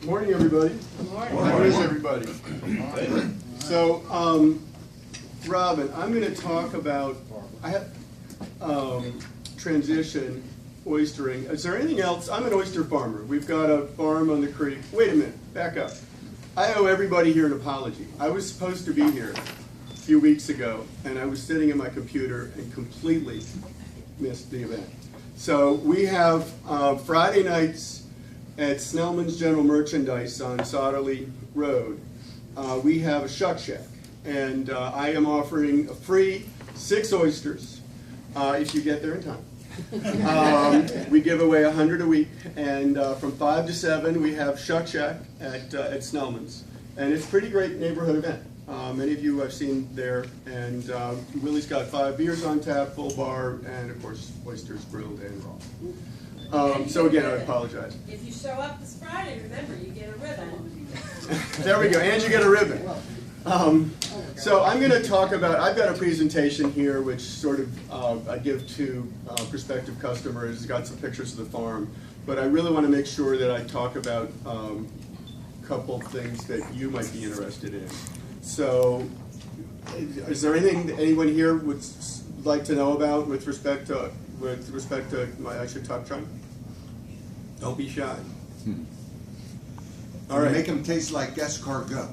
Morning, everybody. Good morning. How is everybody? So, Robin, I'm going to talk about transition oystering. Is there anything else? I'm an oyster farmer. We've got a farm on the creek. Wait a minute, back up. I owe everybody here an apology. I was supposed to be here a few weeks ago, and I was sitting at my computer and completely missed the event. So we have Friday nights at Snellman's General Merchandise on Sauterley Road. We have a shuck shack, and I am offering a free 6 oysters if you get there in time. We give away 100 a week, and from 5 to 7 we have shuck shack at Snellman's, and it's a pretty great neighborhood event. Many of you I've seen there, and Willie's got 5 beers on tap, full bar, and of course oysters grilled and raw. So again, I apologize. If you show up this Friday, remember, you get a ribbon. There we go, and you get a ribbon. So I'm going to talk about, I've got a presentation here which sort of I give to prospective customers. It's got some pictures of the farm, but I really want to make sure that I talk about a couple of things that you might be interested in. So is there anything that anyone here would like to know about with respect to my, I should talk China? Don't be shy. All right. Make them taste like escargot.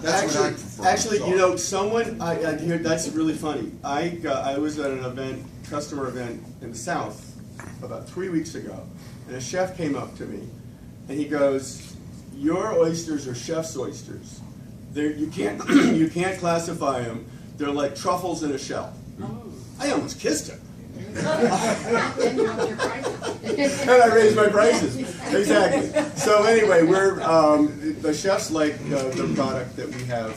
That's what I prefer. Actually, you know, someone I hear that's really funny. I was at an event, customer event in the South about 3 weeks ago, and a chef came up to me, and he goes, "Your oysters are chef's oysters. You can't classify them. They're like truffles in a shell." I almost kissed him. And I raised my prices. Exactly. So anyway, we're the chefs like the product that we have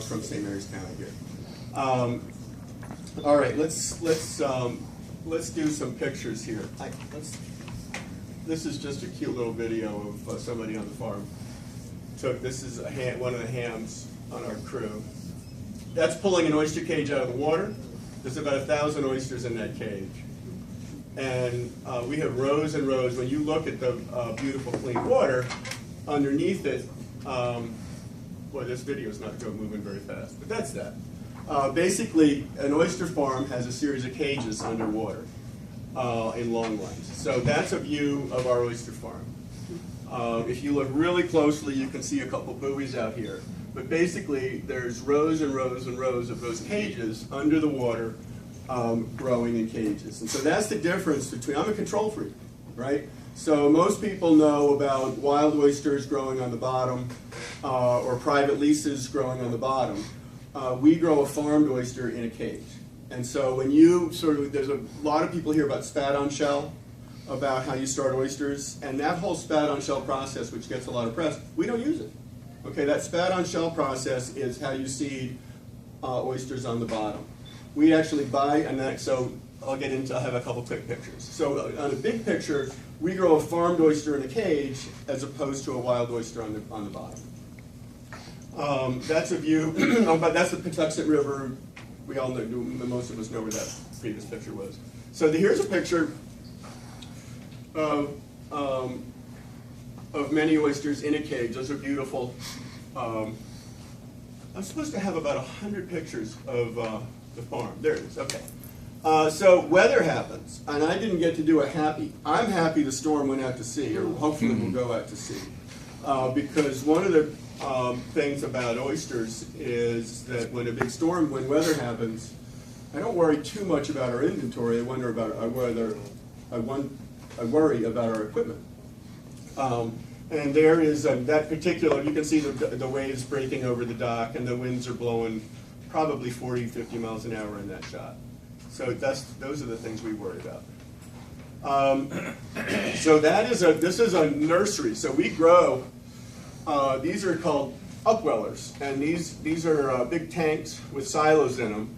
from St. Mary's County here. All right, let's do some pictures here. This is just a cute little video of somebody on the farm. This is one of the hams on our crew. That's pulling an oyster cage out of the water. There's about 1,000 oysters in that cage. And we have rows and rows. When you look at the beautiful clean water, underneath it, boy, this video is not moving very fast, but that's that. Basically, an oyster farm has a series of cages underwater in long lines. So that's a view of our oyster farm. If you look really closely, you can see a couple buoys out here. But basically, there's rows and rows and rows of those cages under the water growing in cages. And so that's the difference between, I'm a control freak, right? So most people know about wild oysters growing on the bottom or private leases growing on the bottom. We grow a farmed oyster in a cage. And so when you there's a lot of people hear about spat-on shell, about how you start oysters, and that whole spat-on shell process, which gets a lot of press, we don't use it. Okay, that spat-on shell process is how you seed oysters on the bottom. We actually buy, and so I'll have a couple quick pictures. So on a big picture, we grow a farmed oyster in a cage as opposed to a wild oyster on the bottom. That's a view, but that's the Patuxent River. We all know, most of us know where that previous picture was. So here's a picture of many oysters in a cage. Those are beautiful. I'm supposed to have about 100 pictures of the farm. There it is. Okay. So weather happens, and I didn't get to do a happy. I'm happy the storm went out to sea, or hopefully will go out to sea, because one of the things about oysters is that when weather happens, I don't worry too much about our inventory. I worry about our equipment. And there is that particular, you can see the waves breaking over the dock, and the winds are blowing probably 40, 50 miles an hour in that shot. So those are the things we worry about. So this is a nursery. So we grow, these are called upwellers, and these are big tanks with silos in them.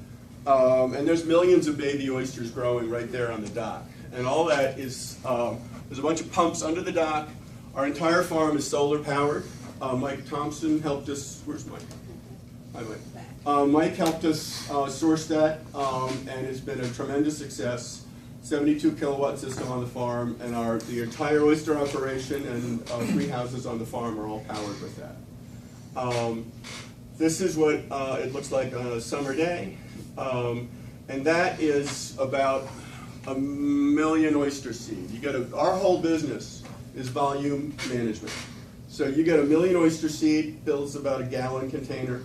And there's millions of baby oysters growing right there on the dock. And all that is, there's a bunch of pumps under the dock. Our entire farm is solar powered. Mike Thompson helped us, where's Mike? Hi, Mike. Mike helped us source that, and it's been a tremendous success. 72 kilowatt system on the farm, and the entire oyster operation and 3 houses on the farm are all powered with that. This is what it looks like on a summer day, and that is about 1 million oyster seed. Our whole business is volume management. So you get 1 million oyster seed, fills about a gallon container,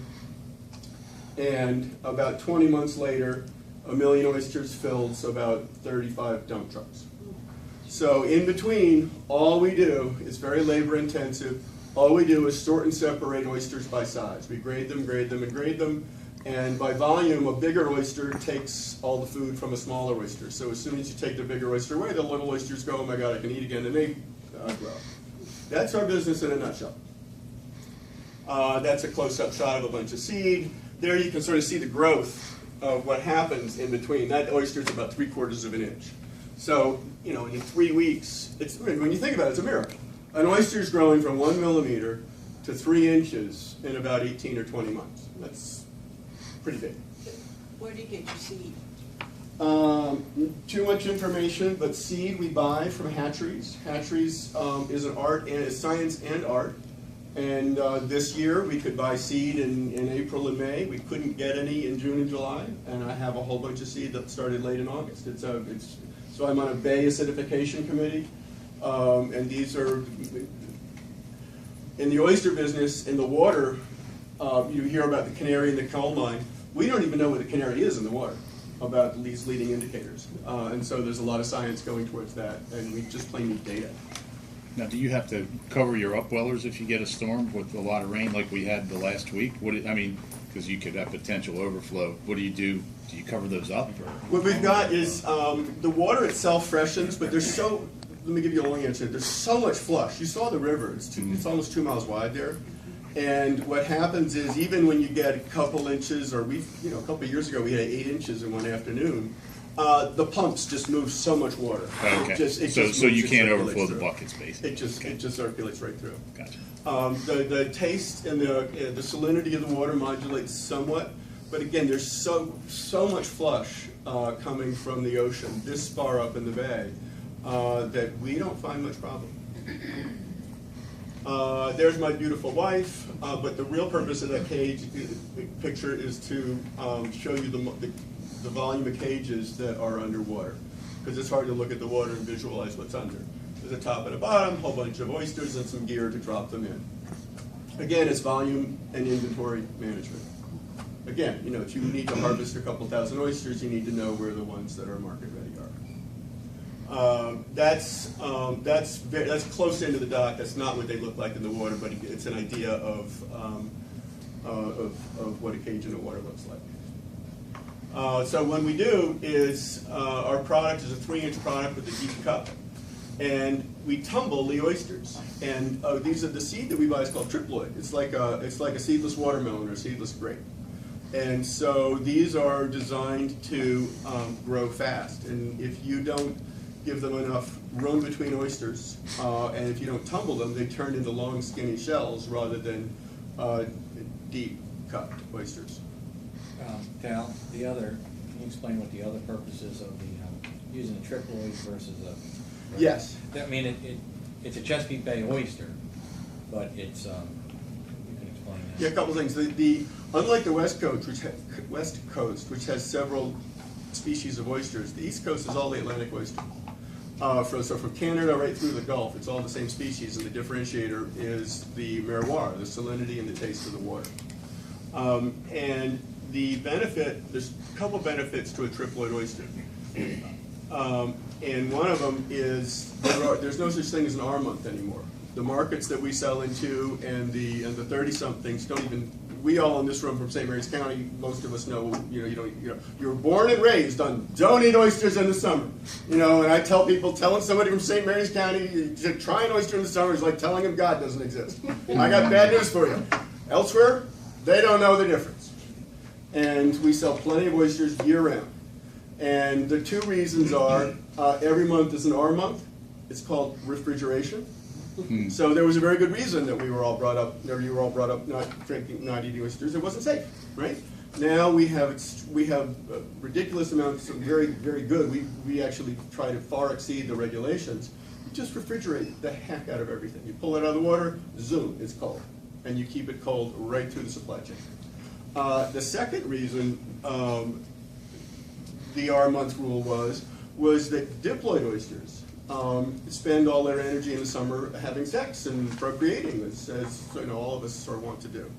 and about 20 months later, 1 million oysters fills about 35 dump trucks. So in between, all we do is very labor intensive. All we do is sort and separate oysters by size. We grade them, and grade them. And by volume, a bigger oyster takes all the food from a smaller oyster. So as soon as you take the bigger oyster away, the little oysters go, oh my God, I can eat again, and they grow. That's our business in a nutshell. That's a close-up shot of a bunch of seed. There you can sort of see the growth of what happens in between. That oyster is about 3/4 of an inch. So, in 3 weeks, when you think about it, it's a miracle. An oyster is growing from 1 millimeter to 3 inches in about 18 or 20 months. That's pretty big. Where do you get your seed? Too much information, but seed we buy from hatcheries. Hatcheries is an art and is science and art. And this year we could buy seed in April and May. We couldn't get any in June and July, and I have a whole bunch of seed that started late in August. So I'm on a bay acidification committee, and these are in the oyster business. In the water, you hear about the canary in the coal mine. We don't even know what the canary is in the water, about these leading indicators, and so there's a lot of science going towards that, and we just plain need data. Now, do you have to cover your upwellers if you get a storm with a lot of rain like we had the last week? Because you could have potential overflow. What do you do? Do you cover those up? Or? What we've got is the water itself freshens, but let me give you a long answer. There's so much flush. You saw the river. It's almost 2 miles wide there. And what happens is, even when you get a couple inches, or a couple of years ago we had 8 inches in one afternoon, the pumps just move so much water. Okay. So you can't overflow the buckets, basically. It just circulates right through. Gotcha. The taste and the salinity of the water modulates somewhat, but again, there's so much flush coming from the ocean this far up in the bay that we don't find much problem. There's my beautiful wife, but the real purpose of that picture is to show you the volume of cages that are underwater, because it's hard to look at the water and visualize what's under. There's a top and a bottom, a whole bunch of oysters, and some gear to drop them in. Again, it's volume and inventory management. Again, if you need to harvest a couple thousand oysters, you need to know where the ones that are market ready are. That's close into the dock. That's not what they look like in the water, but it's an idea of what a cage in the water looks like. So what we do is our product is a 3-inch product with a deep cup, and we tumble the oysters. And these are the seed that we buy is called triploid. It's like a seedless watermelon or a seedless grape. And so these are designed to grow fast. And if you don't give them enough room between oysters, and if you don't tumble them, they turn into long, skinny shells rather than deep cut oysters. Cal, can you explain what the other purposes of the using a triploid versus a? Yes. I mean, it's a Chesapeake Bay oyster, but it's you can explain that. Yeah, a couple things. Unlike the West Coast, which has several species of oysters, the East Coast is all the Atlantic oyster. So from Canada right through the Gulf, it's all the same species, and the differentiator is the miroir, the salinity and the taste of the water. And the benefit, there's a couple benefits to a triploid oyster. And one of them is there's no such thing as an R month anymore. The markets that we sell into and the 30-somethings don't even. We all in this room from St. Mary's County, most of us know. You were born and raised on don't eat oysters in the summer. And I tell people, telling somebody from St. Mary's County to try an oyster in the summer is like telling them God doesn't exist. I got bad news for you. Elsewhere, they don't know the difference. And we sell plenty of oysters year-round. And the two reasons are, every month is an R month. It's called refrigeration. So there was a very good reason that you were all brought up not eating oysters. It wasn't safe, right? Now we have ridiculous amounts of very, very good. We actually try to far exceed the regulations. You just refrigerate the heck out of everything. You pull it out of the water, zoom, it's cold. And you keep it cold right through the supply chain. The second reason the R-month rule was that diploid oysters spend all their energy in the summer having sex and procreating, as all of us are wont to do.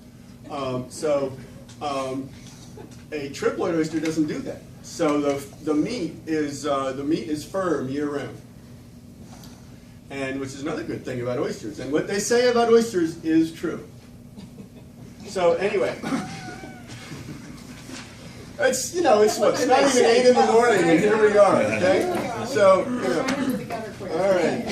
A triploid oyster doesn't do that. So the meat is firm year round, and which is another good thing about oysters. And what they say about oysters is true. So anyway. It's it's not even 8 in the morning, and here we are. Okay, so all right.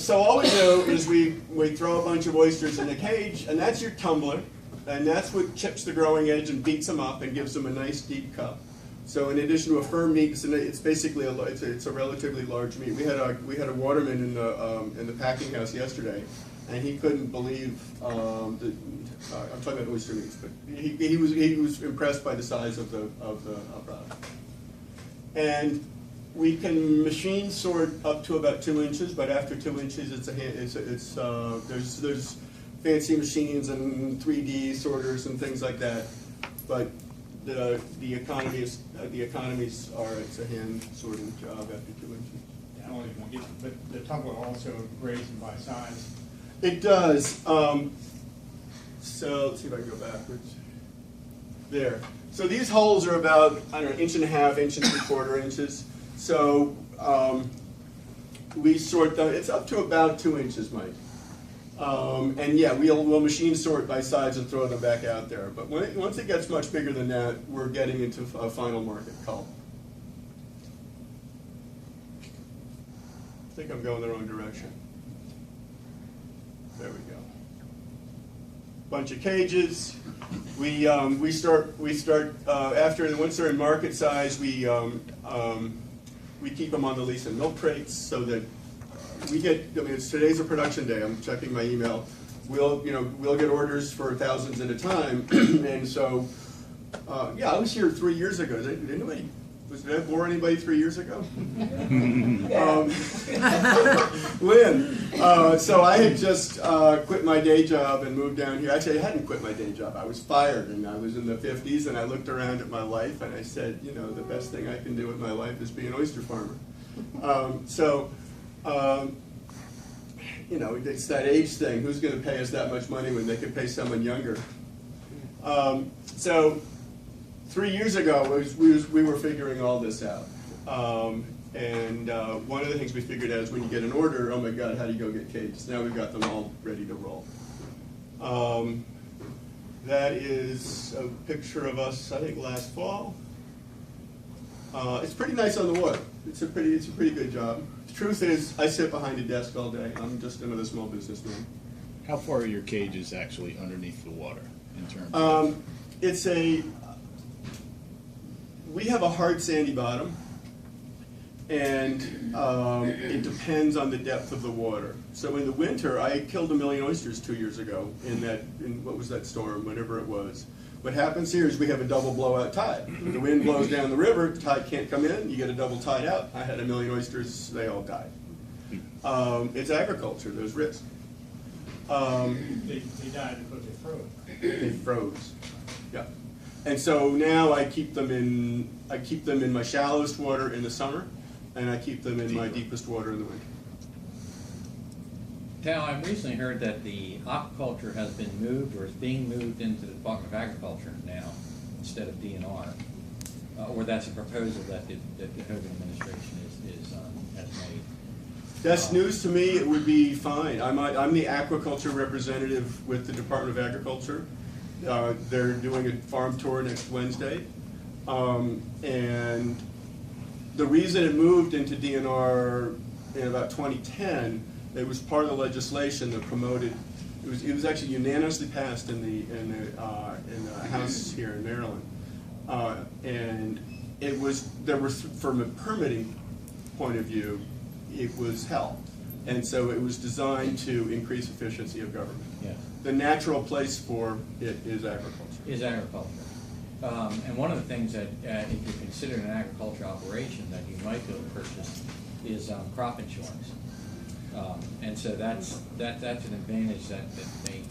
So all we do is we throw a bunch of oysters in a cage, and that's your tumbler, and that's what chips the growing edge and beats them up and gives them a nice deep cup. So in addition to a firm meat, it's basically it's a relatively large meat. We had a waterman in the packing house yesterday, and he couldn't believe I'm talking about oyster meats, but he was impressed by the size of the product. And we can machine sort up to about 2 inches, but after 2 inches, there's fancy machines and 3D sorters and things like that. But the economies are it's a hand sorting job after 2 inches. Yeah, only one get, but the tumbler also grades them by size. It does. So let's see if I can go backwards. There. So these holes are about, I don't know, 1.5 inches, 1.75 inches. So we sort them. It's up to about 2 inches, Mike. And yeah, we'll machine sort by size and throw them back out there. But once it gets much bigger than that, we're getting into a final market cull. I think I'm going the wrong direction. There we go. Bunch of cages. We start after once they're in market size. We keep them on the lease in milk crates so that we get. I mean, today's a production day. I'm checking my email. We'll get orders for thousands at a time, and so yeah, I was here 3 years ago. Did I bore anybody 3 years ago? Lynn. So I had just quit my day job and moved down here. Actually, I hadn't quit my day job. I was fired, and I was in the 50s, and I looked around at my life, and I said, the best thing I can do with my life is be an oyster farmer. It's that age thing. Who's going to pay us that much money when they could pay someone younger? So 3 years ago, we were figuring all this out. And one of the things we figured out is when you get an order, oh my God, how do you go get cages? Now we've got them all ready to roll. That is a picture of us, I think, last fall. It's pretty nice on the water. It's a pretty good job. The truth is, I sit behind a desk all day. I'm just another small businessman. How far are your cages actually underneath the water in terms of? We have a hard sandy bottom, and it depends on the depth of the water. So in the winter, I killed 1 million oysters 2 years ago in what was that storm, whenever it was. What happens here is we have a double blowout tide. When the wind blows down the river, the tide can't come in, you get a double tide out. I had 1 million oysters, they all died. It's agriculture, there's risk. They died because they froze. They froze, yeah. And so now I keep them in my shallowest water in the summer, and I keep them in my deepest water in the winter. Tal, I recently heard that the aquaculture has been moved or is being moved into the Department of Agriculture now instead of DNR. Or that's a proposal that the Hogan administration has made. That's news to me. It would be fine. I'm the aquaculture representative with the Department of Agriculture. They're doing a farm tour next Wednesday. And the reason it moved into DNR in about 2010, it was part of the legislation that promoted. It was actually unanimously passed in the House here in Maryland, and it was from a permitting point of view, it was hell, and so it was designed to increase efficiency of government. Yeah. The natural place for it is agriculture. is agriculture. And one of the things that, if you're considering an agriculture operation, that you might be able to purchase is crop insurance. And so that's an advantage that they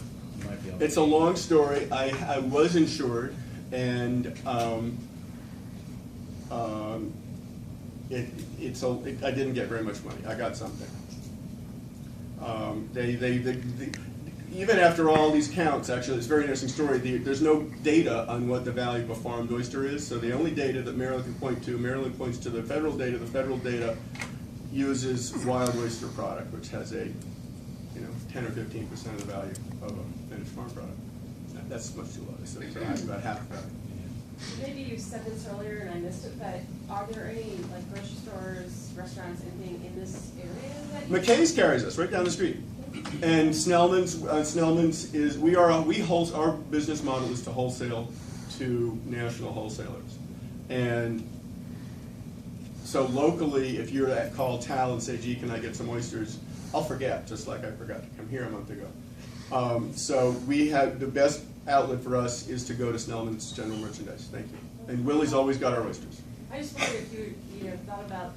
might be able to. It's a long story. I was insured, and I didn't get very much money. I got something. Even after all these counts, actually, it's a very interesting story. There's no data on what the value of a farmed oyster is, so the only data that Maryland can point to, Maryland points to the federal data. The federal data uses wild oyster product, which has a 10 or 15% of the value of a finished farm product. That's much too low. So it's about half of that. Maybe you said this earlier and I missed it, but are there any like grocery stores, restaurants, anything in this area that you McKay's carries us right down the street, and Snellman's is our business model is to wholesale to national wholesalers, and so locally, if you're to call Tal and say, "Gee, can I get some oysters?" I'll forget, just like I forgot to come here a month ago. So we have the best outlet for us is to go to Snellman's General Merchandise. Thank you. And Willie's always got our oysters. I just wondered if you thought about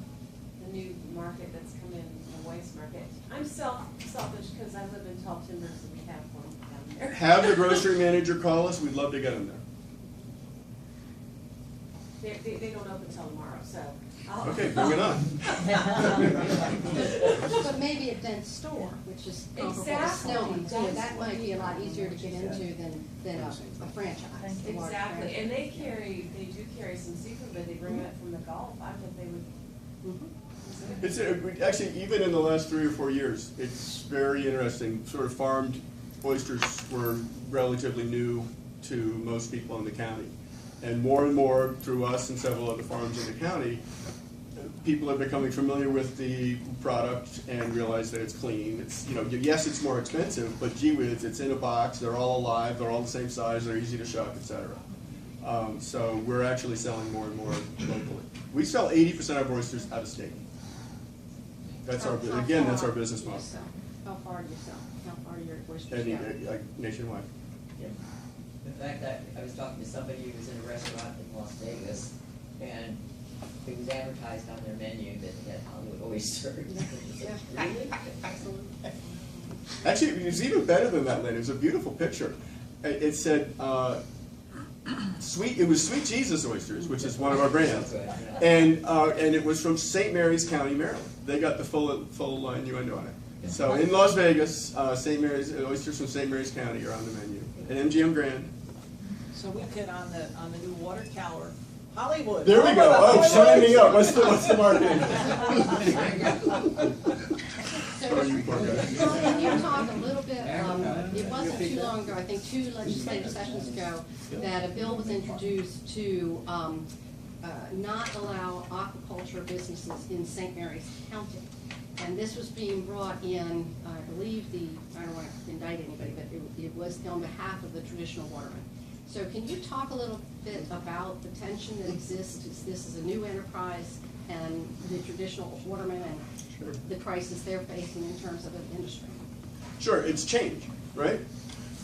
the new market that's come in, the waste market. I'm selfish because I live in Tall Timbers and we have one down there. Have the grocery manager call us. We'd love to get them there. They don't open till tomorrow, so. Okay, bring it on. But maybe a dense store, which is comparable to Exactly. Snellman's, that might be a lot easier to get into than a franchise. a large Exactly, and franchise. they do carry some seafood, but they bring it from the Gulf. I thought they would. Mhm. It's actually, even in the last 3 or 4 years, it's very interesting. Sort of farmed oysters were relatively new to most people in the county. And more through us and several other farms in the county, people are becoming familiar with the product and realize that it's clean. It's, yes, it's more expensive, but gee whiz, it's in a box, they're all alive, they're all the same size, they're easy to shuck, etc. So we're actually selling more and more locally. We sell 80% of our oysters out of state. That's How our far business do you model. sell? How far do you sell? How far do your oysters go? Like nationwide. The fact that I was talking to somebody who was in a restaurant in Las Vegas, and it was advertised on their menu that they had Hollywood oysters. Really? Actually, it was even better than that, Lynn. It was a beautiful picture. It said, it was Sweet Jesus Oysters, which is one of our brands. And it was from St. Mary's County, Maryland. They got the full innuendo on it. So in Las Vegas, St. Mary's, oysters from St. Mary's County are on the menu. And MGM Grand. So we could on the new water tower, Hollywood. There we go. Oh, sign me up. What's the marketing? So, you poor guy. can you talk a little bit, it wasn't too long ago, I think 2 legislative sessions ago, that a bill was introduced to not allow aquaculture businesses in St. Mary's County. And this was being brought in, I believe I don't want to indict anybody, but it was on behalf of the traditional watermen. So can you talk a little bit about the tension that exists? This is a new enterprise and the traditional watermen and the crisis they're facing in terms of an industry. Sure, it's change, right?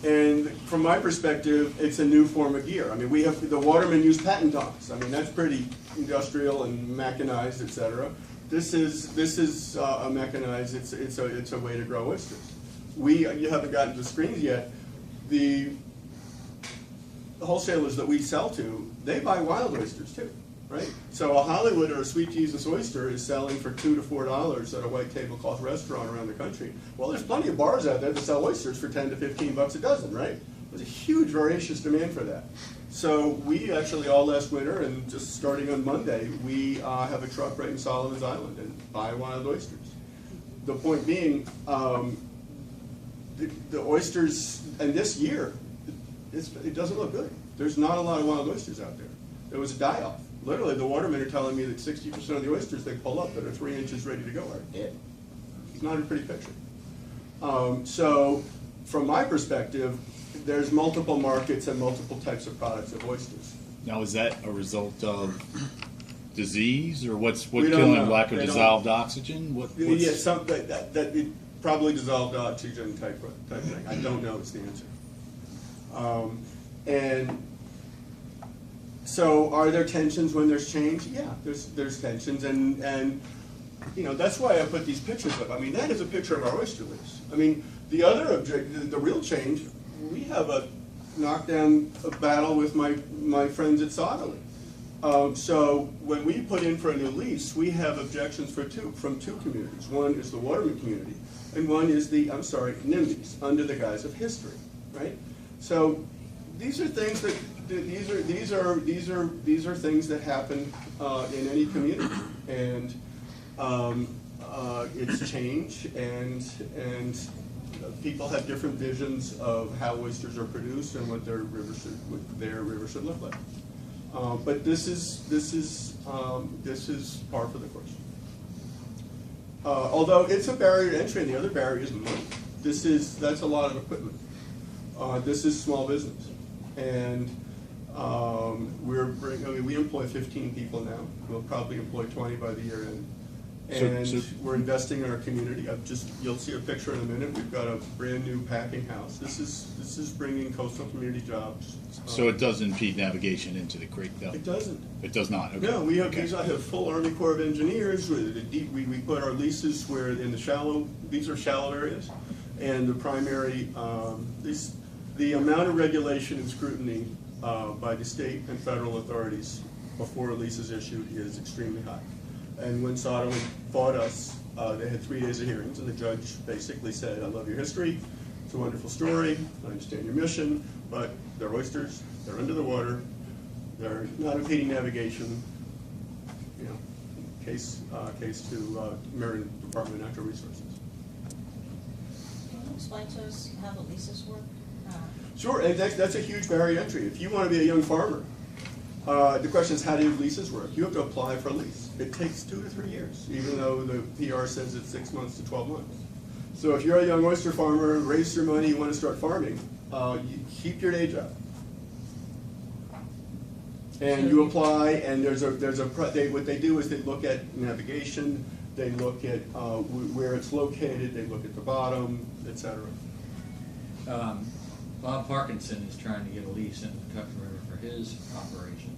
And from my perspective, it's a new form of gear. I mean, the watermen use patent tongs. I mean, that's pretty industrial and mechanized, et cetera. This is a mechanized. It's a way to grow oysters. You haven't gotten to the screens yet. The wholesalers that we sell to, they buy wild oysters too, right? So a Hollywood or a Sweet Jesus oyster is selling for $2 to $4 at a white tablecloth restaurant around the country. Well, there's plenty of bars out there that sell oysters for 10 to 15 bucks a dozen, right? There's a huge voracious demand for that. So we actually all last winter and just starting on Monday, we have a truck right in Solomon's Island and buy wild oysters. The point being, the oysters, and this year, it doesn't look good. There's not a lot of wild oysters out there. There was a die-off. Literally, the watermen are telling me that 60% of the oysters they pull up that are 3 inches ready to go are dead. It's not a pretty picture. So, from my perspective, there's multiple markets and multiple types of products of oysters. Now, is that a result of disease, or what's We don't killing know. them? Lack of They don't- dissolved oxygen? What's Yeah, something that it probably dissolved oxygen type thing. I don't know is the answer. And so are there tensions when there's change? Yeah, there's tensions, and you know, that's why I put these pictures up. I mean, that is a picture of our oyster leaves. I mean, the other object, the real change, we have a knockdown battle with my friends at Sodley. So when we put in for a new lease, we have objections from two communities. One is the Waterman community, and one is the, NIMBYs, under the guise of history, right? So these are things that these are things that happen in any community, and it's change, and people have different visions of how oysters are produced and what their river should look like. But this is par for the course. Although it's a barrier to entry, and the other barrier is money. That's a lot of equipment. This is small business, and we employ 15 people now. We'll probably employ 20 by the year end. And we're investing in our community. You'll see a picture in a minute. We've got a brand new packing house. This is bringing coastal community jobs. So it does impede navigation into the creek, though? It doesn't. It does not? Okay. No, we have Okay. I have full Army Corps of Engineers. We put our leases where in the shallow, these are shallow areas, and the primary, the amount of regulation and scrutiny by the state and federal authorities before a lease is issued is extremely high. And when Sodley fought us, they had 3 days of hearings, and the judge basically said, I love your history, it's a wonderful story, I understand your mission, but they're oysters, they're under the water, they're not impeding navigation, you know, case to Maryland Department of Natural Resources. Can you explain to us how the leases work? Sure, and that's a huge barrier to entry. If you want to be a young farmer, the question is, how do leases work? You have to apply for a lease. It takes 2 to 3 years, even though the PR says it's 6 months to 12 months. So if you're a young oyster farmer, raise your money, you want to start farming, you keep your day job. And you apply, and what they do is they look at navigation, they look at where it's located, they look at the bottom, etc. Bob Parkinson is trying to get a lease in the Kentucky River for his operation,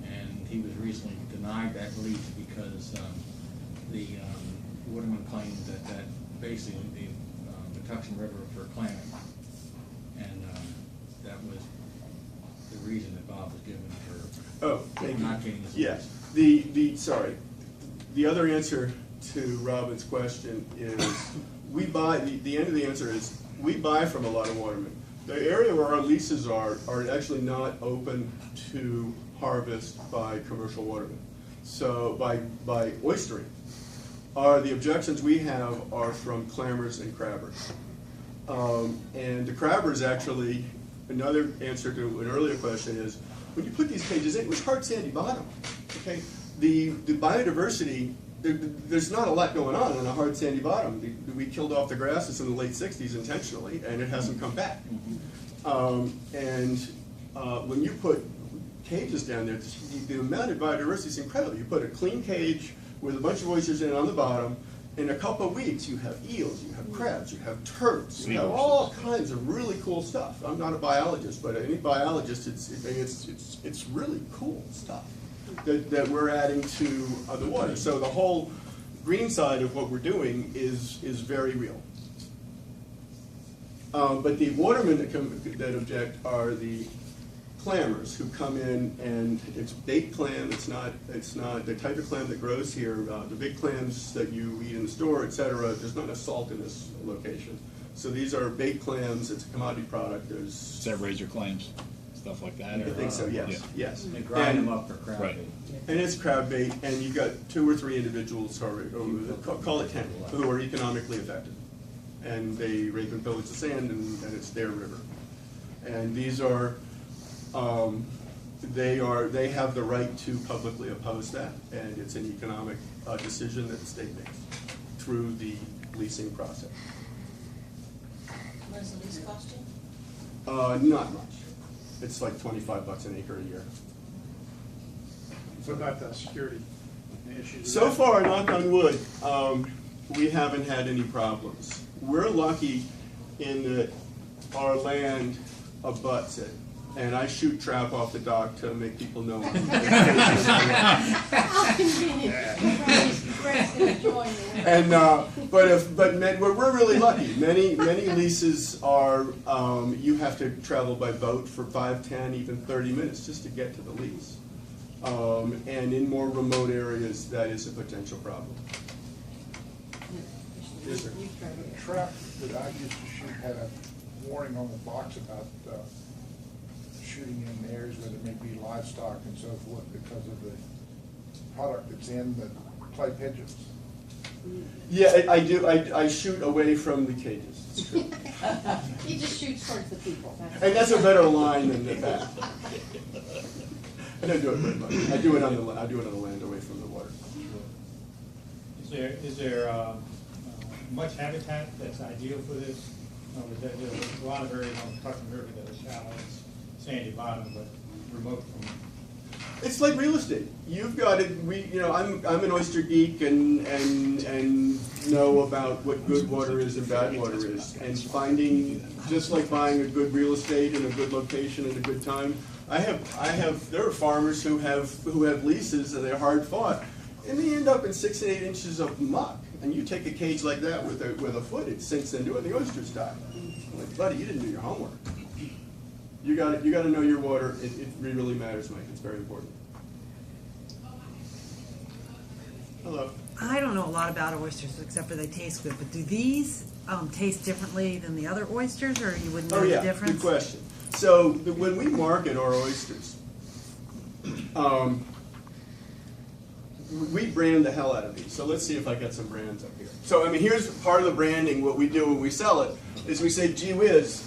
and he was recently denied that lease because the Waterman claimed that basically the Kentucky River for clamming, and that was the reason that Bob was given for not getting his lease. Yes. The other answer to Robin's question is we buy. The end of the answer is we buy from a lot of watermen. The area where our leases are actually not open to harvest by commercial watermen. So by oystering, the objections we have are from clammers and crabbers. And the crabbers actually, another answer to an earlier question is, when you put these cages in, it was hard sandy bottom. Okay, the biodiversity, there's not a lot going on a hard sandy bottom. We killed off the grasses in the late 60s intentionally, and it hasn't come back. When you put cages down there, the amount of biodiversity is incredible. You put a clean cage with a bunch of oysters in it on the bottom, in a couple of weeks you have eels, you have crabs, you have turtles, you have all kinds of really cool stuff. I'm not a biologist, but any biologist, it's really cool stuff that we're adding to the water. So the whole green side of what we're doing is very real. But the watermen that object are the clammers who come in, and it's baked clam. It's not the type of clam that grows here. The big clams that you eat in the store, etc. There's not enough salt in this location. So these are baked clams. It's a commodity product. Is that razor clams, stuff like that? I think so. Yes. Yeah. Yes. They grind them up for crab Right. bait. And it's crab bait, and you've got 2 or 3 individuals, or call it 10, who are economically affected. And they rape and pillage the sand, and it's their river. And these are, they have the right to publicly oppose that, and it's an economic decision that the state makes through the leasing process. What does the lease cost you? Not much. It's like $25 an acre a year. What about the security issues? So far, knock on wood, we haven't had any problems. We're lucky in that our land abuts it. and I shoot trap off the dock to make people know. How convenient. Greg's gonna join you. And we're really lucky. Many leases are you have to travel by boat for 5, 10, even 30 minutes just to get to the lease. And in more remote areas, that is a potential problem. Yes, sir. The trap that I used to shoot had a warning on the box about shooting in areas where there may be livestock and so forth because of the product that's in the clay pigeons. Yeah, I do. I shoot away from the cages. It's true. He just shoots towards the people. And that's a better line than the back. I don't do it very much. I do it on the land away from the water. Is there much habitat that's ideal for this? There's a lot of areas on the Truckee River that are shallow, it's sandy bottom, but remote from. It's like real estate. You've got it. I'm an oyster geek and know about what good water is and bad water is, and finding, just like buying a good real estate in a good location at a good time. There are farmers who have leases and they're hard fought, and they end up in 6 and 8 inches of muck. And you take a cage like that with a foot, it sinks into it, and the oysters die. I'm like, buddy, you didn't do your homework. You got to know your water. It really matters, Mike. It's very important. Hello. I don't know a lot about oysters except for they taste good, but do these taste differently than the other oysters, or you wouldn't know the difference? Good question. So when we market our oysters, we brand the hell out of these. So let's see if I got some brands up here. So here's part of the branding. What we do when we sell it is we say, gee whiz,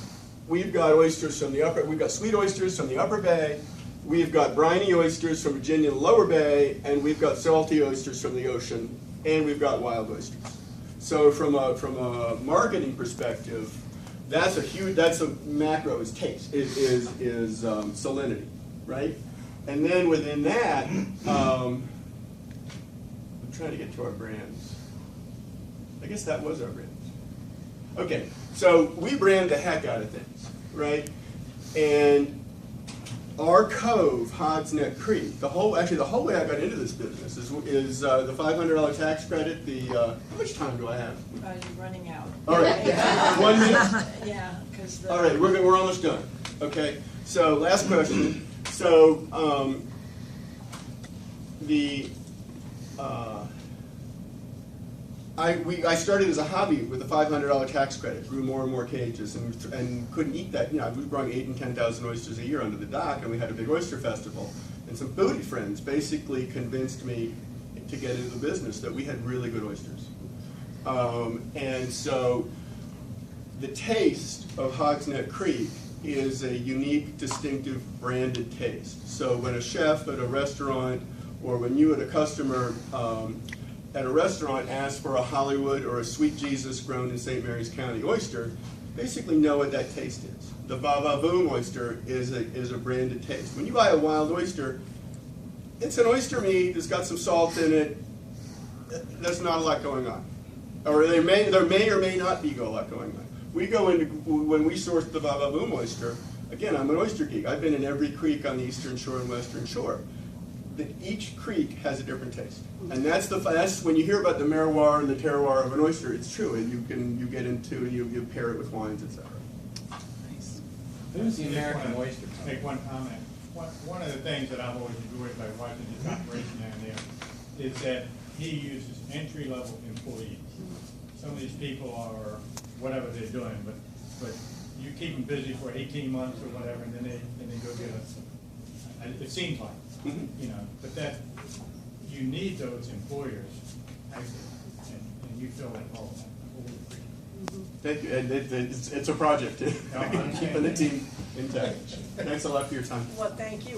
we've got oysters from we've got sweet oysters from the Upper Bay, we've got briny oysters from Virginia and the Lower Bay, and we've got salty oysters from the ocean, and we've got wild oysters. So from a marketing perspective, that's a macro is taste, is salinity, right? And then within that, I'm trying to get to our brands. I guess that was our brands. Okay, so we brand the heck out of things, right? And our cove, Hogs Neck Creek, the whole way I got into this business is the $500 tax credit. How much time do I have? You're running out. All right, 1 minute. Yeah, because. All right, we're almost done. Okay, so last question. So I started as a hobby with a $500 tax credit, grew more and more cages, and couldn't eat that. I was growing 8,000 and 10,000 oysters a year under the dock, and we had a big oyster festival. And some foodie friends basically convinced me to get into the business that we had really good oysters. And so the taste of Hogs Neck Creek is a unique, distinctive, branded taste. So when a chef at a restaurant, or when you at a customer at a restaurant ask for a Hollywood or a Sweet Jesus grown in St. Mary's County oyster, basically know what that taste is. The bivalve oyster is a branded taste. When you buy a wild oyster, it's an oyster meat, it's got some salt in it, there's not a lot going on. Or there may or may not be a lot going on. We go into, when we source the bivalve oyster, again, I'm an oyster geek. I've been in every creek on the eastern shore and western shore. Each creek has a different taste, and that's when you hear about the terroir and the terroir of an oyster. It's true, and you get into you pair it with wines, etc. Nice. Who's the American oyster? Make one comment. One of the things that I've always enjoyed by watching his operation down there is that he uses entry-level employees. Some of these people are whatever they're doing, but you keep them busy for 18 months or whatever, and then they go get it seems like. But that you need those employers, actually, and you fill that role. Thank you, and it's a project. Keeping the team intact. Thanks a lot for your time. Well, thank you.